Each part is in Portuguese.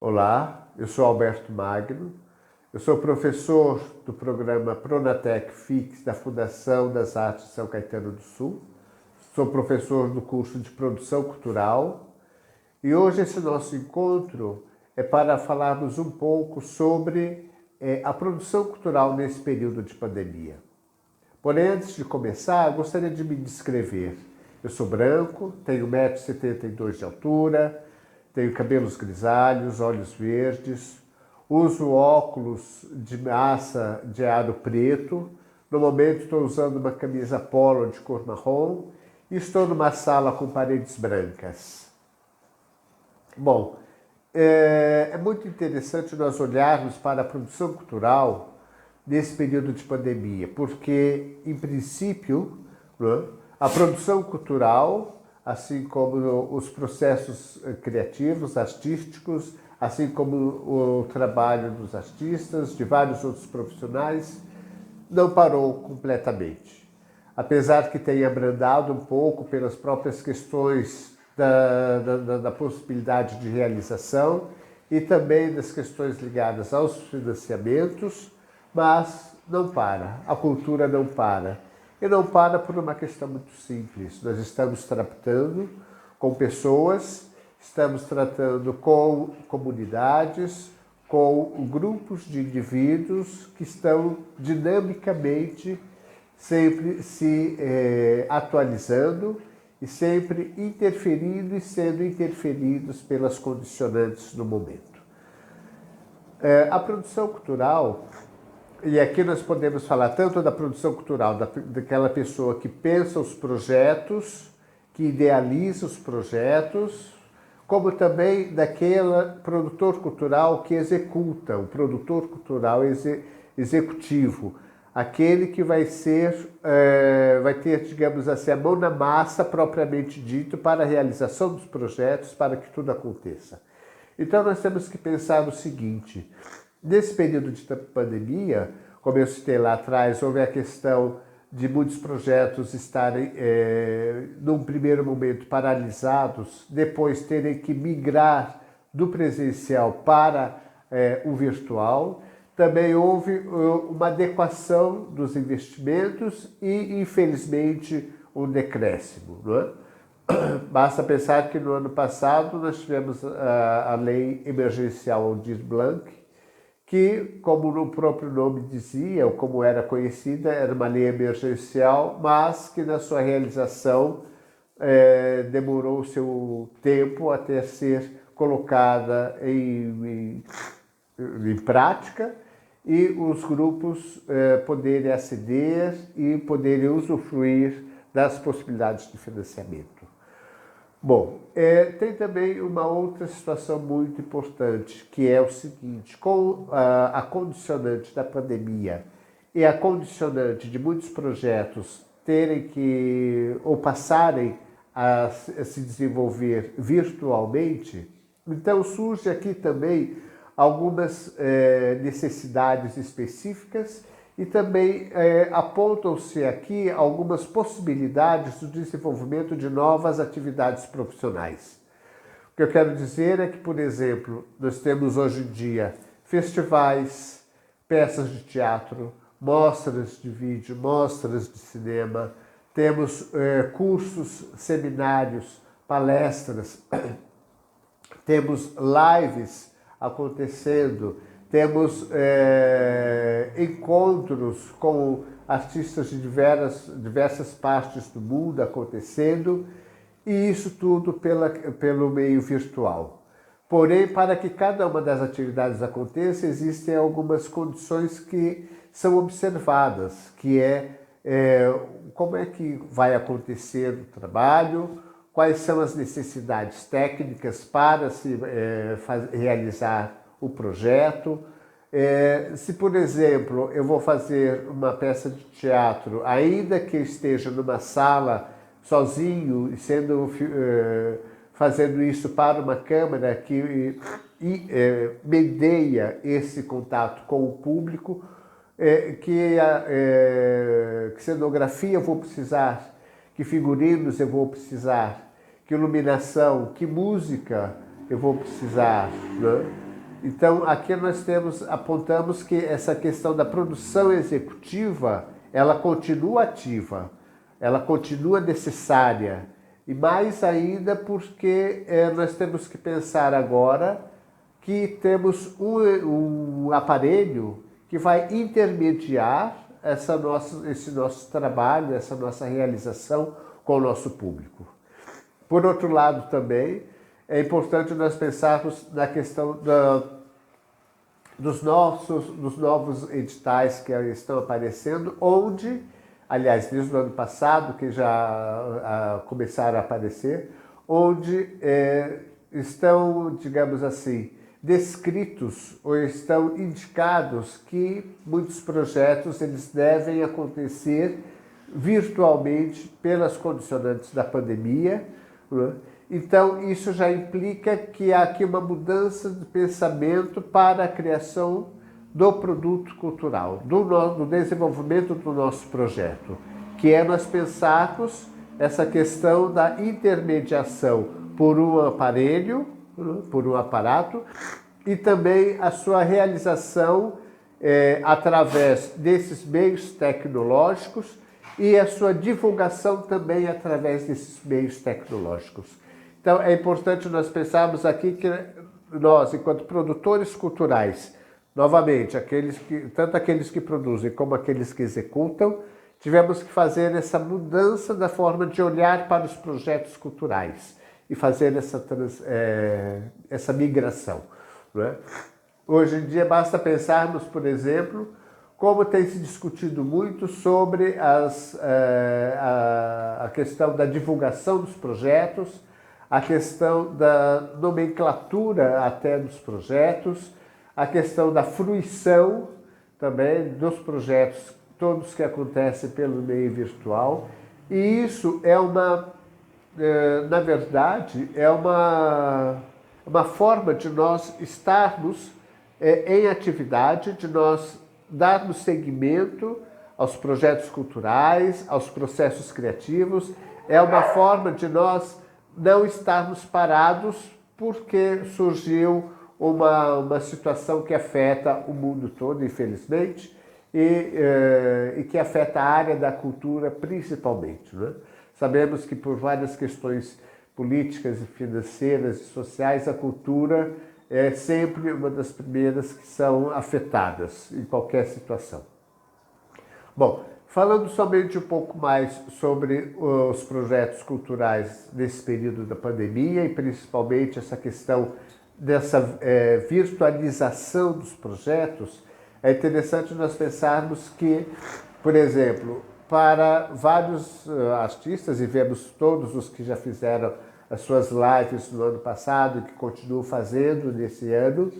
Olá, eu sou Alberto Magno, eu sou professor do programa Pronatec Fix da Fundação das Artes de São Caetano do Sul, sou professor do curso de Produção Cultural e hoje esse nosso encontro é para falarmos um pouco sobre a produção cultural nesse período de pandemia. Porém, antes de começar, eu gostaria de me descrever. Eu sou branco, tenho 1,72 m de altura, tenho cabelos grisalhos, olhos verdes, uso óculos de massa de aro preto. No momento estou usando uma camisa polo de cor marrom e estou numa sala com paredes brancas. Bom, é muito interessante nós olharmos para a produção cultural nesse período de pandemia, porque, em princípio, né, a produção cultural, assim como os processos criativos, artísticos, assim como o trabalho dos artistas, de vários outros profissionais, não parou completamente. Apesar que tenha abrandado um pouco pelas próprias questões da possibilidade de realização e também das questões ligadas aos financiamentos, mas não para, a cultura não para. E não para por uma questão muito simples. Nós estamos tratando com pessoas, estamos tratando com comunidades, com grupos de indivíduos que estão dinamicamente sempre se atualizando e sempre interferindo e sendo interferidos pelas condicionantes do momento. A produção cultural, e aqui nós podemos falar tanto da produção cultural, daquela pessoa que pensa os projetos, que idealiza os projetos, como também daquele produtor cultural que executa, o produtor cultural executivo, aquele que vai ter, digamos assim, a mão na massa propriamente dito para a realização dos projetos, para que tudo aconteça. Então nós temos que pensar o seguinte: nesse período de pandemia, como eu citei lá atrás, houve a questão de muitos projetos estarem, num primeiro momento, paralisados, depois terem que migrar do presencial para o virtual. Também houve uma adequação dos investimentos e, infelizmente, um decréscimo, não é? Basta pensar que no ano passado nós tivemos a Lei Emergencial Aldir Blanc, que, como o próprio nome dizia, ou como era conhecida, era uma lei emergencial, mas que na sua realização demorou seu tempo até ser colocada em prática e os grupos poderem aceder e poderem usufruir das possibilidades de financiamento. Bom, tem também uma outra situação muito importante, que é o seguinte: com a condicionante da pandemia e a condicionante de muitos projetos terem que, ou passarem a se desenvolver virtualmente, então surge aqui também algumas necessidades específicas e também apontam-se aqui algumas possibilidades do desenvolvimento de novas atividades profissionais. O que eu quero dizer é que, por exemplo, nós temos hoje em dia festivais, peças de teatro, mostras de vídeo, mostras de cinema, temos cursos, seminários, palestras, temos lives acontecendo, temos encontros com artistas de diversas partes do mundo acontecendo, e isso tudo pelo meio virtual. Porém, para que cada uma das atividades aconteça, existem algumas condições que são observadas, que como é que vai acontecer o trabalho, quais são as necessidades técnicas para se realizar o projeto. Se, por exemplo, eu vou fazer uma peça de teatro, ainda que eu esteja numa sala sozinho e fazendo isso para uma câmera que medeia esse contato com o público, que cenografia eu vou precisar, que figurinos eu vou precisar, que iluminação, que música eu vou precisar, né? Então, aqui nós apontamos que essa questão da produção executiva, ela continua ativa, ela continua necessária, e mais ainda porque nós temos que pensar agora que temos um aparelho que vai intermediar esse nosso trabalho, essa nossa realização com o nosso público. Por outro lado também, é importante nós pensarmos na questão dos novos editais que estão aparecendo, onde, aliás, desde o ano passado, que já começaram a aparecer, onde estão, digamos assim, descritos ou estão indicados que muitos projetos eles devem acontecer virtualmente pelas condicionantes da pandemia, né? Então, isso já implica que há aqui uma mudança de pensamento para a criação do produto cultural, do desenvolvimento do nosso projeto, que é nós pensarmos essa questão da intermediação por um aparelho, por um aparato, e também a sua realização através desses meios tecnológicos e a sua divulgação também através desses meios tecnológicos. Então, é importante nós pensarmos aqui que nós, enquanto produtores culturais, novamente, tanto aqueles que produzem como aqueles que executam, tivemos que fazer essa mudança da forma de olhar para os projetos culturais e fazer essa migração. Não é? Hoje em dia, basta pensarmos, por exemplo, como tem se discutido muito sobre a questão da divulgação dos projetos, a questão da nomenclatura até dos projetos, a questão da fruição também dos projetos, todos que acontecem pelo meio virtual. E isso na verdade, é uma forma de nós estarmos em atividade, de nós darmos seguimento aos projetos culturais, aos processos criativos. É uma forma de nós não estarmos parados porque surgiu uma situação que afeta o mundo todo, infelizmente, e que afeta a área da cultura principalmente, né? Sabemos que por várias questões políticas e financeiras e sociais, a cultura é sempre uma das primeiras que são afetadas em qualquer situação. Bom, falando somente um pouco mais sobre os projetos culturais nesse período da pandemia e principalmente essa questão dessa virtualização dos projetos, é interessante nós pensarmos que, por exemplo, para vários artistas, e vemos todos os que já fizeram as suas lives no ano passado e que continuam fazendo nesse ano,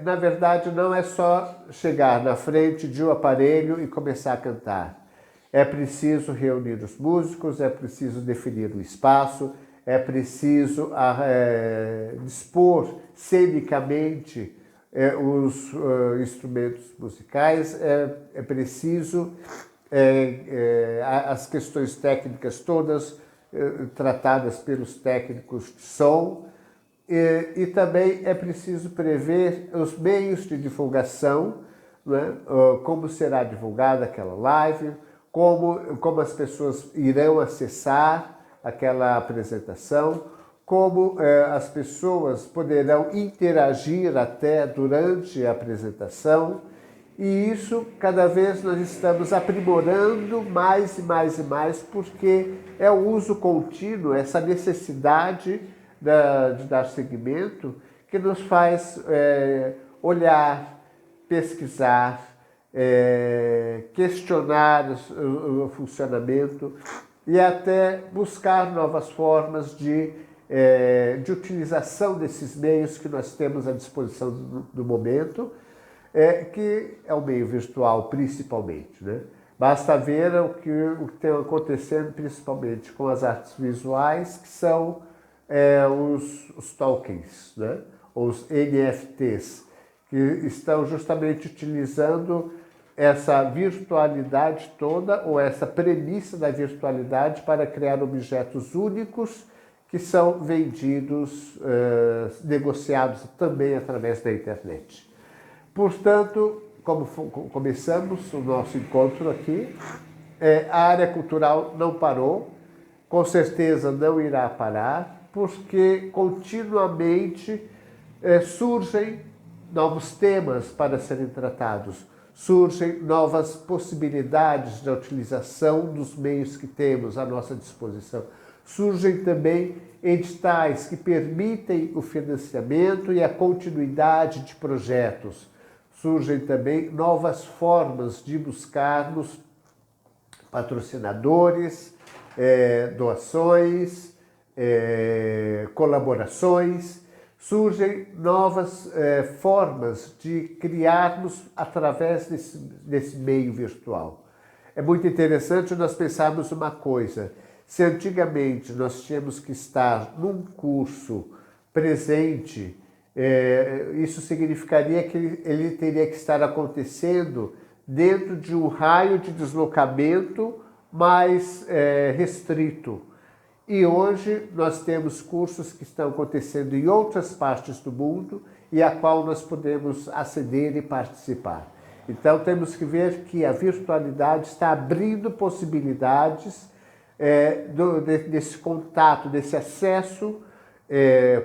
na verdade não é só chegar na frente de um aparelho e começar a cantar. É preciso reunir os músicos, é preciso definir o espaço, é preciso dispor cenicamente os instrumentos musicais, é preciso as questões técnicas todas tratadas pelos técnicos de som, e também é preciso prever os meios de divulgação, né? Como será divulgada aquela live, como as pessoas irão acessar aquela apresentação, como as pessoas poderão interagir até durante a apresentação. E isso, cada vez nós estamos aprimorando mais e mais e mais, porque é o uso contínuo, essa necessidade de dar seguimento, que nos faz olhar, pesquisar, questionar o funcionamento e até buscar novas formas de utilização desses meios que nós temos à disposição do momento, que é o meio virtual principalmente, né? Basta ver o que tem acontecendo principalmente com as artes visuais, que são os tokens, né? Os NFTs, que estão justamente utilizando essa virtualidade toda, ou essa premissa da virtualidade para criar objetos únicos que são vendidos, negociados também através da internet. Portanto, como começamos o nosso encontro aqui, a área cultural não parou, com certeza não irá parar, porque continuamente surgem novos temas para serem tratados, surgem novas possibilidades de utilização dos meios que temos à nossa disposição. Surgem também editais que permitem o financiamento e a continuidade de projetos. Surgem também novas formas de buscarmos patrocinadores, doações, colaborações. Surgem novas formas de criarmos através desse meio virtual. É muito interessante nós pensarmos uma coisa. Se antigamente nós tínhamos que estar num curso presente, isso significaria que ele teria que estar acontecendo dentro de um raio de deslocamento mais restrito. E hoje nós temos cursos que estão acontecendo em outras partes do mundo e a qual nós podemos aceder e participar. Então temos que ver que a virtualidade está abrindo possibilidades desse contato, desse acesso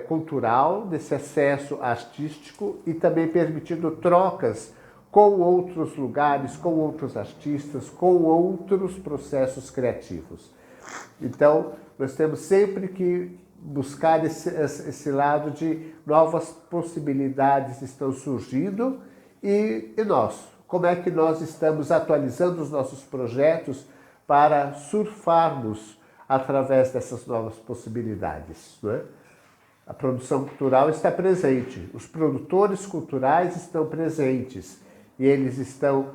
cultural, desse acesso artístico e também permitindo trocas com outros lugares, com outros artistas, com outros processos criativos. Então, nós temos sempre que buscar esse lado de novas possibilidades estão surgindo e nós, como é que nós estamos atualizando os nossos projetos para surfarmos através dessas novas possibilidades, não é? A produção cultural está presente, os produtores culturais estão presentes e eles estão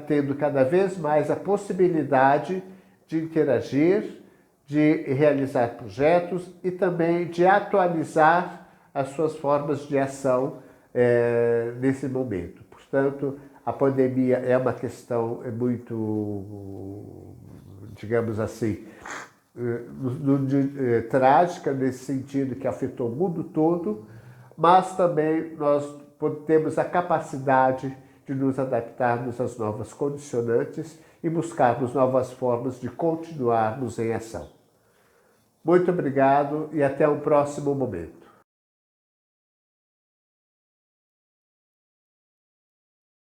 tendo cada vez mais a possibilidade de interagir, de realizar projetos e também de atualizar as suas formas de ação nesse momento. Portanto, a pandemia é uma questão muito, digamos assim, trágica nesse sentido que afetou o mundo todo, mas também nós temos a capacidade de nos adaptarmos às novas condicionantes e buscarmos novas formas de continuarmos em ação. Muito obrigado e até um próximo momento.